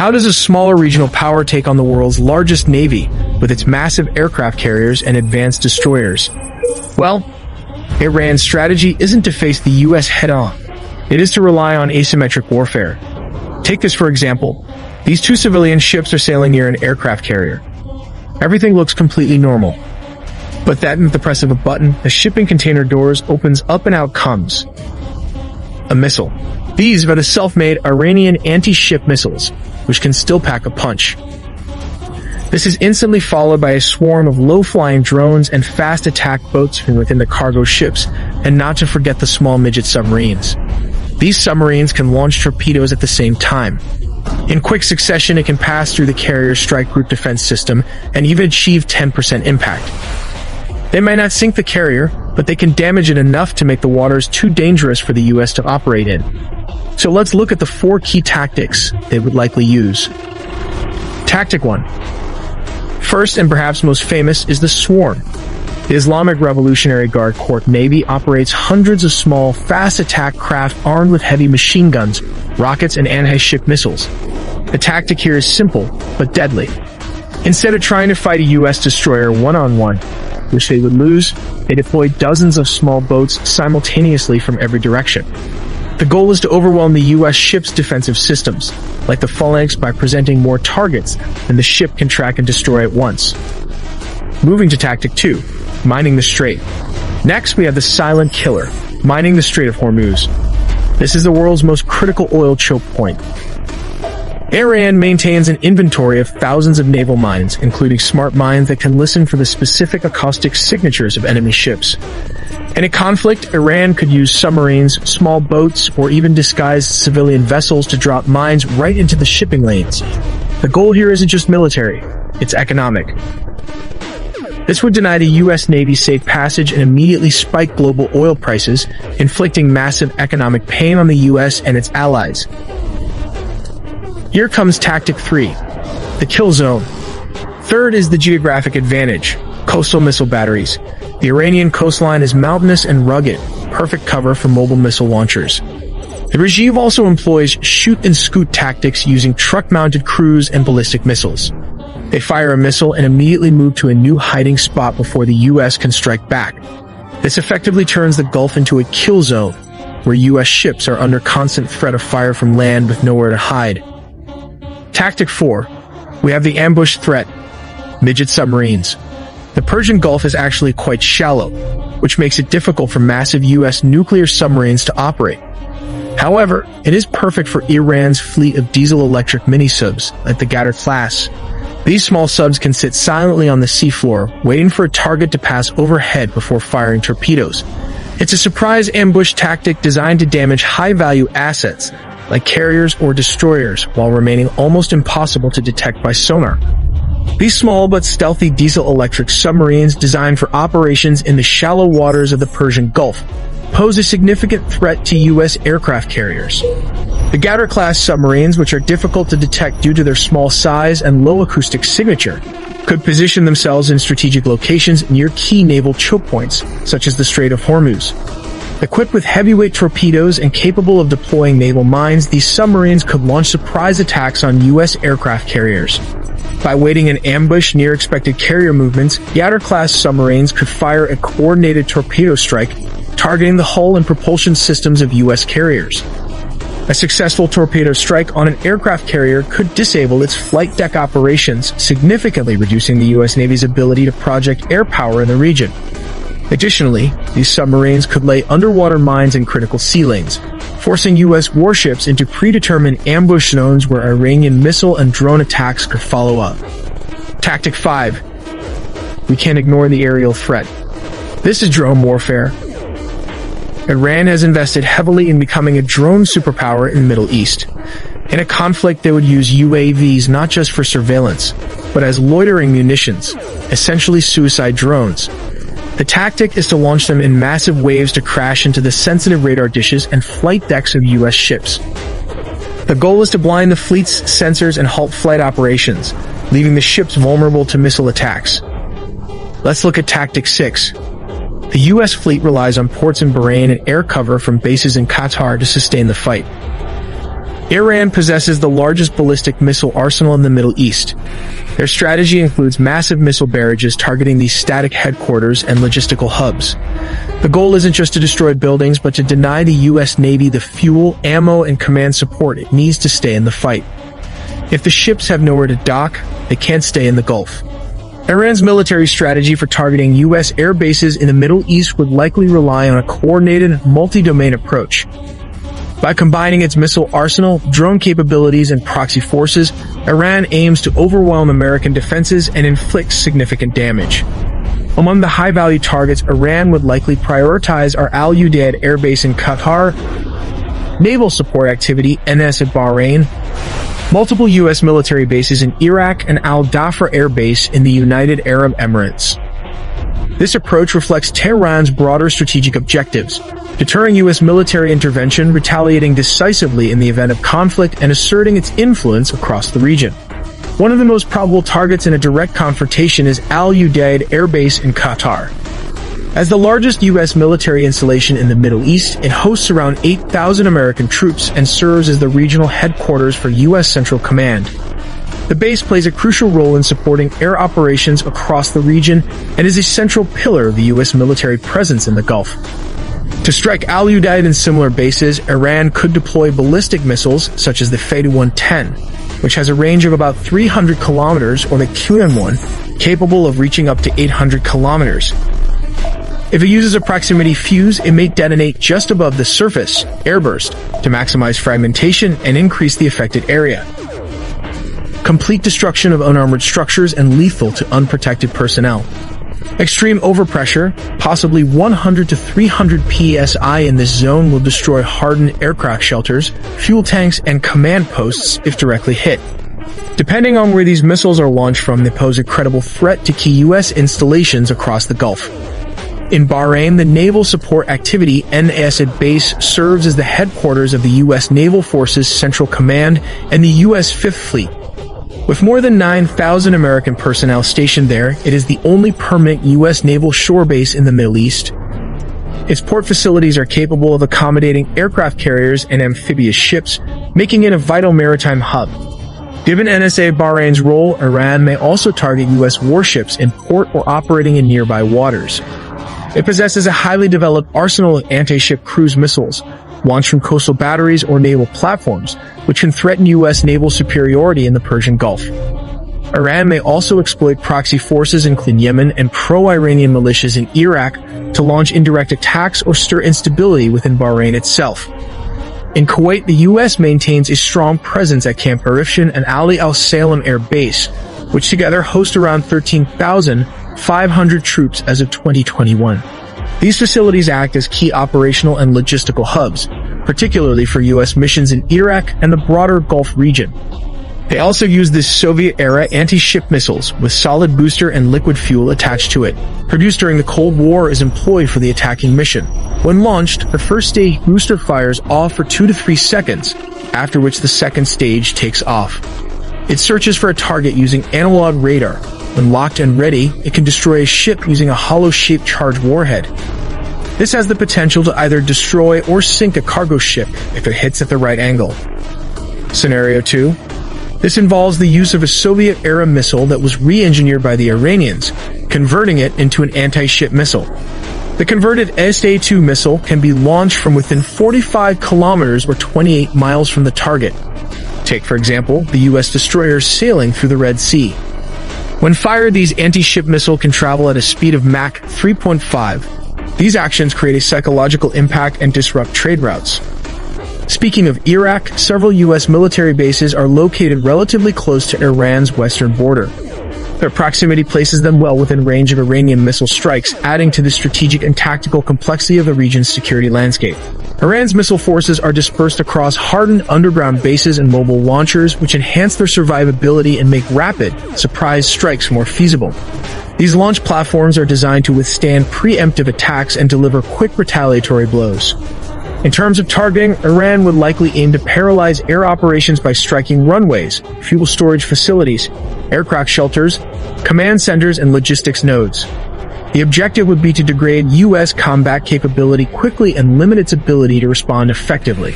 How does a smaller regional power take on the world's largest navy with its massive aircraft carriers and advanced destroyers? Well, Iran's strategy isn't to face the US head-on. It is to rely on asymmetric warfare. Take this for example. These two civilian ships are sailing near an aircraft carrier. Everything looks completely normal. But then, at the press of a button, the shipping container doors opens up and out comes a missile. These are the self-made Iranian anti-ship missiles, which can still pack a punch. This is instantly followed by a swarm of low-flying drones and fast attack boats from within the cargo ships, and not to forget the small midget submarines. These submarines can launch torpedoes at the same time. In quick succession, it can pass through the carrier's strike group defense system and even achieve 10% impact. They might not sink the carrier, but they can damage it enough to make the waters too dangerous for the US to operate in. So let's look at the 4 key tactics they would likely use. Tactic 1. First and perhaps most famous is the swarm. The Islamic Revolutionary Guard Corps Navy operates hundreds of small, fast attack craft armed with heavy machine guns, rockets, and anti-ship missiles. The tactic here is simple, but deadly. Instead of trying to fight a US destroyer one-on-one, which they would lose, they deploy dozens of small boats simultaneously from every direction. The goal is to overwhelm the US ship's defensive systems, like the phalanx, by presenting more targets than the ship can track and destroy at once. Moving to Tactic 2, mining the Strait. Next, we have the silent killer, mining the Strait of Hormuz. This is the world's most critical oil choke point. Iran maintains an inventory of thousands of naval mines, including smart mines that can listen for the specific acoustic signatures of enemy ships. In a conflict, Iran could use submarines, small boats, or even disguised civilian vessels to drop mines right into the shipping lanes. The goal here isn't just military, it's economic. This would deny the US Navy safe passage and immediately spike global oil prices, inflicting massive economic pain on the US and its allies. Here comes Tactic 3, the kill zone. Third is the geographic advantage, coastal missile batteries. The Iranian coastline is mountainous and rugged, perfect cover for mobile missile launchers. The regime also employs shoot-and-scoot tactics using truck-mounted cruise and ballistic missiles. They fire a missile and immediately move to a new hiding spot before the US can strike back. This effectively turns the Gulf into a kill zone, where US ships are under constant threat of fire from land with nowhere to hide. Tactic 4. We have the ambush threat, midget submarines. The Persian Gulf is actually quite shallow, which makes it difficult for massive US nuclear submarines to operate. However, it is perfect for Iran's fleet of diesel-electric mini-subs, like the Ghadar class. These small subs can sit silently on the seafloor, waiting for a target to pass overhead before firing torpedoes. It's a surprise ambush tactic designed to damage high-value assets, like carriers or destroyers, while remaining almost impossible to detect by sonar. These small but stealthy diesel-electric submarines, designed for operations in the shallow waters of the Persian Gulf, pose a significant threat to US aircraft carriers. The Ghadar-class submarines, which are difficult to detect due to their small size and low acoustic signature, could position themselves in strategic locations near key naval choke points, such as the Strait of Hormuz. Equipped with heavyweight torpedoes and capable of deploying naval mines, these submarines could launch surprise attacks on US aircraft carriers. By waiting in ambush near expected carrier movements, Ghadar-class submarines could fire a coordinated torpedo strike, targeting the hull and propulsion systems of US carriers. A successful torpedo strike on an aircraft carrier could disable its flight deck operations, significantly reducing the US Navy's ability to project air power in the region. Additionally, these submarines could lay underwater mines in critical sea lanes, forcing US warships into predetermined ambush zones where Iranian missile and drone attacks could follow up. Tactic 5. We can't ignore the aerial threat. This is drone warfare. Iran has invested heavily in becoming a drone superpower in the Middle East. In a conflict, they would use UAVs not just for surveillance, but as loitering munitions, essentially suicide drones. The tactic is to launch them in massive waves to crash into the sensitive radar dishes and flight decks of US ships. The goal is to blind the fleet's sensors and halt flight operations, leaving the ships vulnerable to missile attacks. Let's look at Tactic 6. The US fleet relies on ports in Bahrain and air cover from bases in Qatar to sustain the fight. Iran possesses the largest ballistic missile arsenal in the Middle East. Their strategy includes massive missile barrages targeting these static headquarters and logistical hubs. The goal isn't just to destroy buildings, but to deny the U.S. Navy the fuel, ammo, and command support it needs to stay in the fight. If the ships have nowhere to dock, they can't stay in the Gulf. Iran's military strategy for targeting U.S. air bases in the Middle East would likely rely on a coordinated, multi-domain approach. By combining its missile arsenal, drone capabilities, and proxy forces, Iran aims to overwhelm American defenses and inflict significant damage. Among the high-value targets, Iran would likely prioritize are Al Udeid Air Base in Qatar, naval support activity, NS at Bahrain, multiple U.S. military bases in Iraq, and Al Dhafra Air Base in the United Arab Emirates. This approach reflects Tehran's broader strategic objectives, deterring U.S. military intervention, retaliating decisively in the event of conflict, and asserting its influence across the region. One of the most probable targets in a direct confrontation is Al Udeid Air Base in Qatar. As the largest U.S. military installation in the Middle East, it hosts around 8,000 American troops and serves as the regional headquarters for U.S. Central Command. The base plays a crucial role in supporting air operations across the region and is a central pillar of the U.S. military presence in the Gulf. To strike Al Udeid and similar bases, Iran could deploy ballistic missiles such as the Fateh-110, which has a range of about 300 kilometers, or the Qum-1, capable of reaching up to 800 kilometers. If it uses a proximity fuse, it may detonate just above the surface, airburst, to maximize fragmentation and increase the affected area. Complete destruction of unarmored structures and lethal to unprotected personnel. Extreme overpressure, possibly 100 to 300 psi in this zone, will destroy hardened aircraft shelters, fuel tanks, and command posts if directly hit. Depending on where these missiles are launched from, they pose a credible threat to key U.S. installations across the Gulf. In Bahrain, the Naval Support Activity (NAS) base serves as the headquarters of the U.S. Naval Forces Central Command and the U.S. Fifth Fleet. With more than 9,000 American personnel stationed there, it is the only permanent U.S. naval shore base in the Middle East. Its port facilities are capable of accommodating aircraft carriers and amphibious ships, making it a vital maritime hub. Given NSA Bahrain's role, Iran may also target U.S. warships in port or operating in nearby waters. It possesses a highly developed arsenal of anti-ship cruise missiles, launched from coastal batteries or naval platforms, which can threaten U.S. naval superiority in the Persian Gulf. Iran may also exploit proxy forces in Yemen and pro-Iranian militias in Iraq to launch indirect attacks or stir instability within Bahrain itself. In Kuwait, the U.S. maintains a strong presence at Camp Arifshan and Ali Al Salem Air Base, which together host around 13,500 troops as of 2021. These facilities act as key operational and logistical hubs, particularly for U.S. missions in Iraq and the broader Gulf region. They also use the Soviet-era anti-ship missiles with solid booster and liquid fuel attached to it. Produced during the Cold War, is employed for the attacking mission. When launched, the first stage booster fires off for 2 to 3 seconds, after which the second stage takes off. It searches for a target using analog radar. When locked and ready, it can destroy a ship using a hollow-shaped charged warhead. This has the potential to either destroy or sink a cargo ship if it hits at the right angle. Scenario 2. This involves the use of a Soviet-era missile that was re-engineered by the Iranians, converting it into an anti-ship missile. The converted SA-2 missile can be launched from within 45 kilometers or 28 miles from the target. Take, for example, the U.S. destroyers sailing through the Red Sea. When fired, these anti-ship missiles can travel at a speed of Mach 3.5. These actions create a psychological impact and disrupt trade routes. Speaking of Iraq, several U.S. military bases are located relatively close to Iran's western border. Their proximity places them well within range of Iranian missile strikes, adding to the strategic and tactical complexity of the region's security landscape. Iran's missile forces are dispersed across hardened underground bases and mobile launchers, which enhance their survivability and make rapid, surprise strikes more feasible. These launch platforms are designed to withstand preemptive attacks and deliver quick retaliatory blows. In terms of targeting, Iran would likely aim to paralyze air operations by striking runways, fuel storage facilities, aircraft shelters, command centers, and logistics nodes. The objective would be to degrade U.S. combat capability quickly and limit its ability to respond effectively.